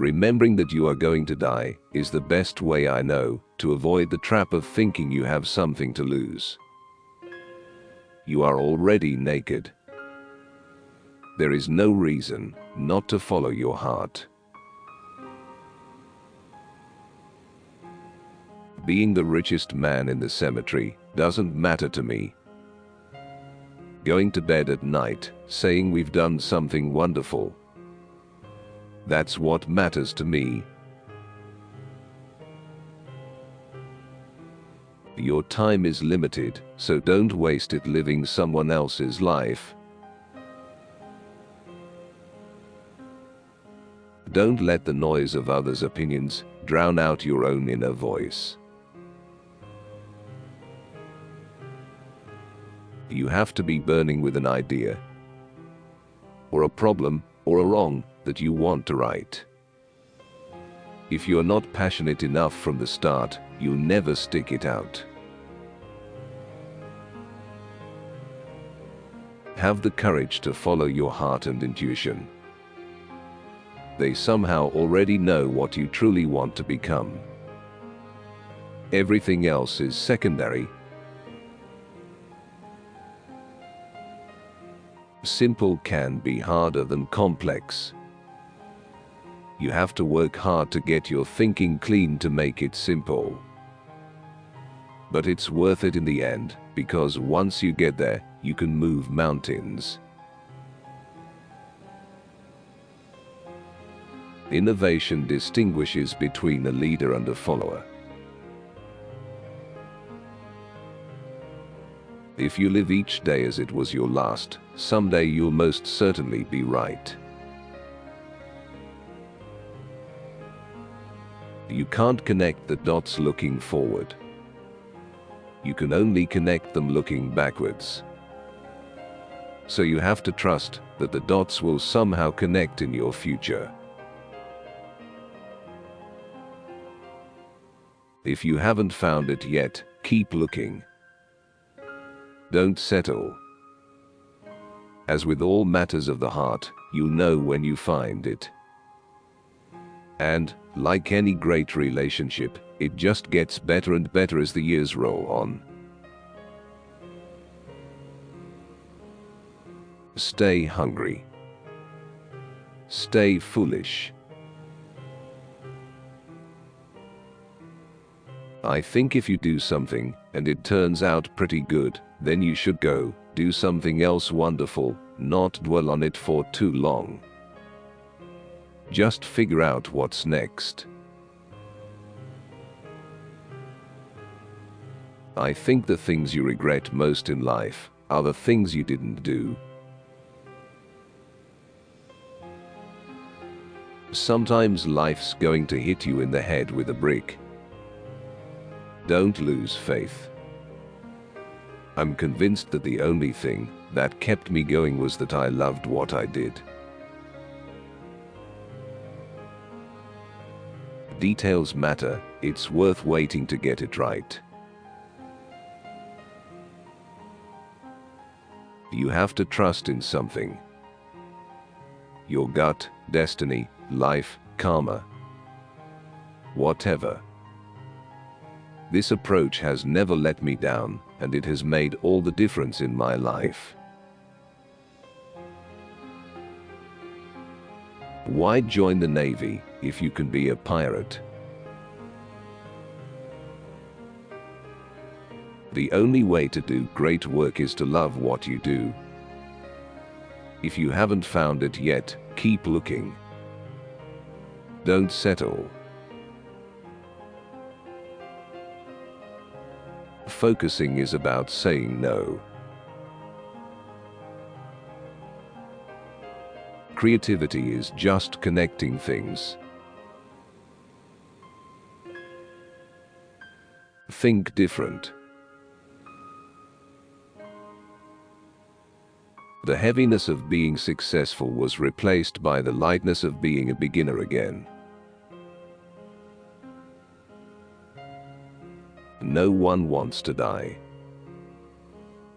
Remembering that you are going to die is the best way I know to avoid the trap of thinking you have something to lose. You are already naked. There is no reason not to follow your heart. Being the richest man in the cemetery doesn't matter to me. Going to bed at night saying we've done something wonderful, that's what matters to me. Your time is limited, so don't waste it living someone else's life. Don't let the noise of others' opinions drown out your own inner voice. You have to be burning with an idea, or a problem, or a wrong that you want to right. If you're not passionate enough from the start, you'll never stick it out. Have the courage to follow your heart and intuition. They somehow already know what you truly want to become. Everything else is secondary. Simple can be harder than complex. You have to work hard to get your thinking clean to make it simple. But it's worth it in the end, because once you get there, you can move mountains. Innovation distinguishes between a leader and a follower. If you live each day as it was your last, someday you'll most certainly be right. You can't connect the dots looking forward. You can only connect them looking backwards. So you have to trust that the dots will somehow connect in your future. If you haven't found it yet, keep looking. Don't settle. As with all matters of the heart, you'll know when you find it. And, like any great relationship, it just gets better and better as the years roll on. Stay hungry. Stay foolish. I think if you do something, and it turns out pretty good, then you should go do something else wonderful, not dwell on it for too long. Just figure out what's next. I think the things you regret most in life are the things you didn't do. Sometimes life's going to hit you in the head with a brick. Don't lose faith. I'm convinced that the only thing that kept me going was that I loved what I did. Details matter, it's worth waiting to get it right. You have to trust in something. Your gut, destiny, life, karma. Whatever. This approach has never let me down, and it has made all the difference in my life. Why join the Navy if you can be a pirate? The only way to do great work is to love what you do. If you haven't found it yet, keep looking. Don't settle. Focusing is about saying no. Creativity is just connecting things. Think different. The heaviness of being successful was replaced by the lightness of being a beginner again. No one wants to die.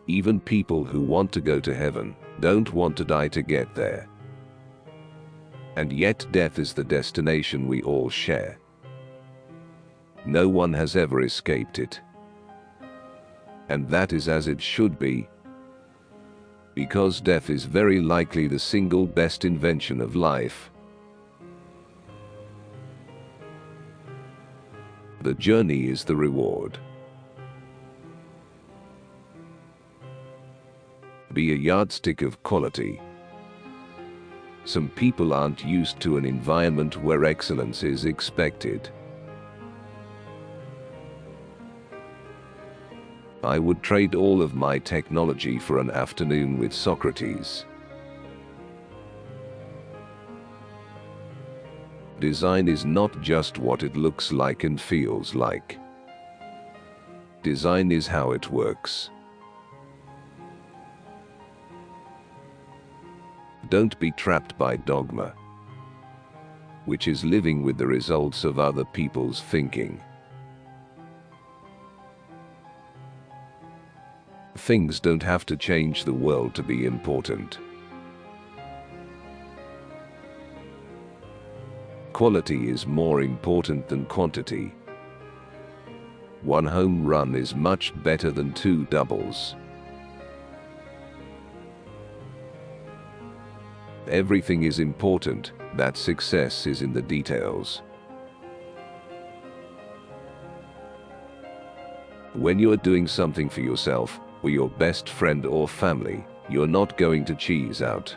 Even people who want to go to heaven don't want to die to get there. And yet death is the destination we all share. No one has ever escaped it. And that is as it should be, because death is very likely the single best invention of life. The journey is the reward. Be a yardstick of quality. Some people aren't used to an environment where excellence is expected. I would trade all of my technology for an afternoon with Socrates. Design is not just what it looks like and feels like. Design is how it works. Don't be trapped by dogma, which is living with the results of other people's thinking. Things don't have to change the world to be important. Quality is more important than quantity. One home run is much better than 2 doubles. Everything is important, that success is in the details. When you are doing something for yourself, or your best friend or family, you're not going to cheese out.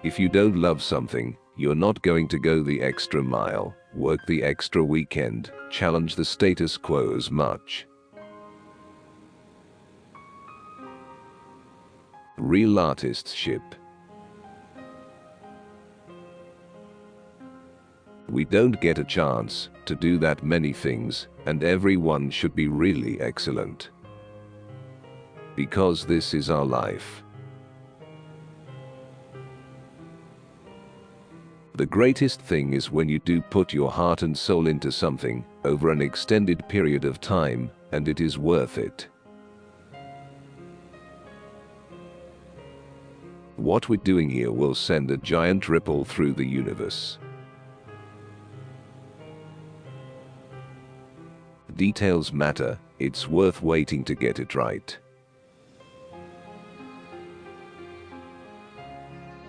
If you don't love something, you're not going to go the extra mile, work the extra weekend, challenge the status quo as much. Real artistship. We don't get a chance to do that many things, and everyone should be really excellent. Because this is our life. The greatest thing is when you do put your heart and soul into something over an extended period of time, and it is worth it. What we're doing here will send a giant ripple through the universe. Details matter, it's worth waiting to get it right.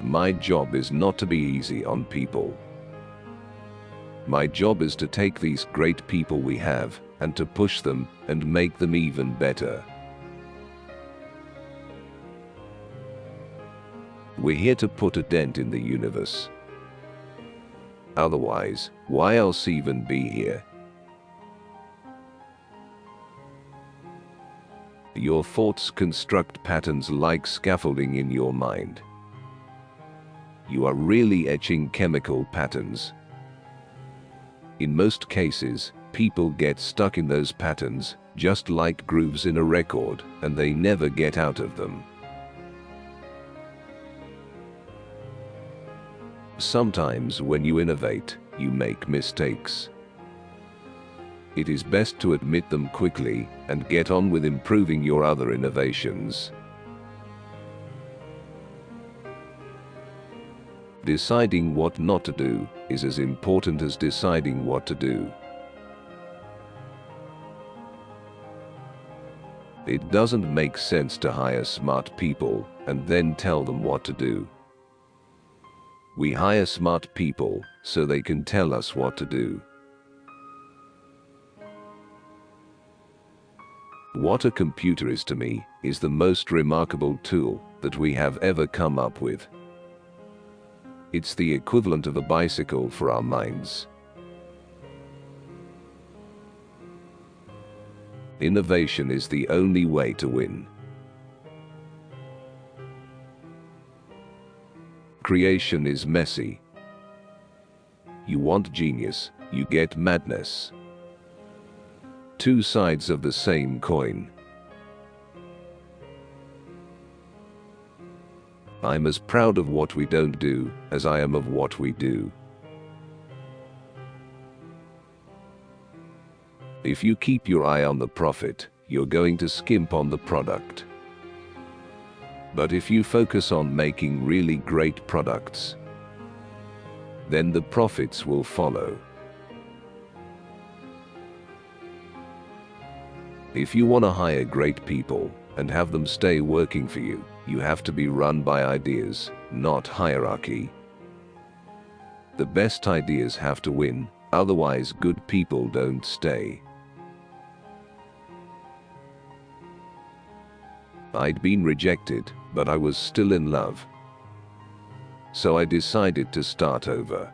My job is not to be easy on people. My job is to take these great people we have, and to push them, and make them even better. We're here to put a dent in the universe. Otherwise, why else even be here? Your thoughts construct patterns like scaffolding in your mind. You are really etching chemical patterns. In most cases, people get stuck in those patterns, just like grooves in a record, and they never get out of them. Sometimes when you innovate, you make mistakes. It is best to admit them quickly and get on with improving your other innovations. Deciding what not to do is as important as deciding what to do. It doesn't make sense to hire smart people and then tell them what to do. We hire smart people so they can tell us what to do. What a computer is to me is the most remarkable tool that we have ever come up with. It's the equivalent of a bicycle for our minds. Innovation is the only way to win. Creation is messy. You want genius, you get madness. Two sides of the same coin. I'm as proud of what we don't do as I am of what we do. If you keep your eye on the profit, you're going to skimp on the product. But if you focus on making really great products, then the profits will follow. If you want to hire great people and have them stay working for you, you have to be run by ideas, not hierarchy. The best ideas have to win, otherwise good people don't stay. I'd been rejected, but I was still in love. So I decided to start over.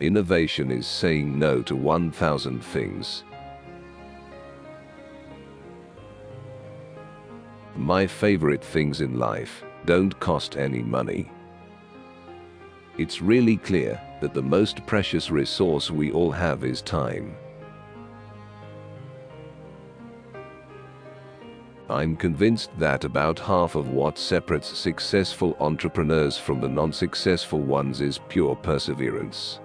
Innovation is saying no to 1,000 things. My favorite things in life don't cost any money. It's really clear that the most precious resource we all have is time. I'm convinced that about half of what separates successful entrepreneurs from the non-successful ones is pure perseverance.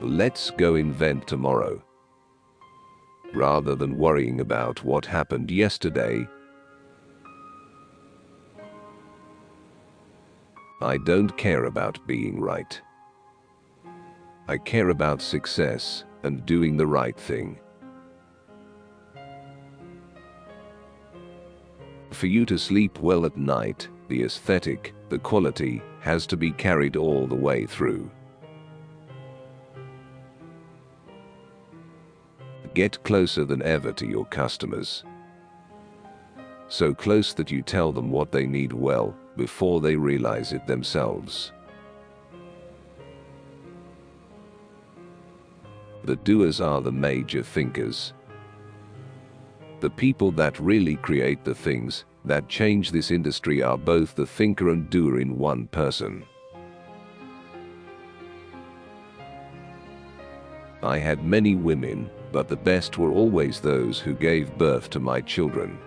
Let's go invent tomorrow. Rather than worrying about what happened yesterday, I don't care about being right. I care about success and doing the right thing. For you to sleep well at night, the aesthetic, the quality, has to be carried all the way through. Get closer than ever to your customers. So close that you tell them what they need well before they realize it themselves. The doers are the major thinkers. The people that really create the things that change this industry are both the thinker and doer in one person. I had many women, but the best were always those who gave birth to my children.